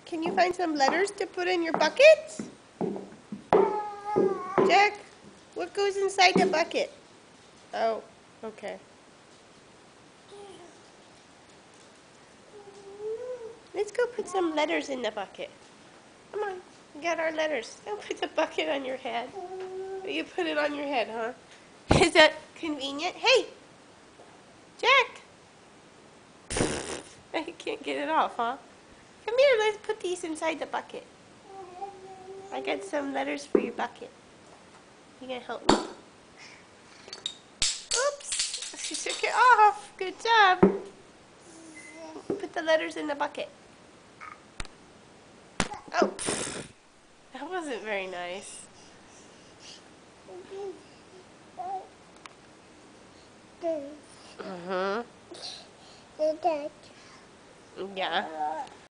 Can you find some letters to put in your buckets? Jack, what goes inside the bucket? Oh, okay. Let's go put some letters in the bucket. Come on, we got our letters. Don't put the bucket on your head. You put it on your head, huh? Is that convenient? Hey, Jack. You can't get it off, huh? Come here, let's put these inside the bucket. I got some letters for your bucket. You gonna help me? Oops, she took it off. Good job. Put the letters in the bucket. Oh, that wasn't very nice. Uh-huh. Yeah.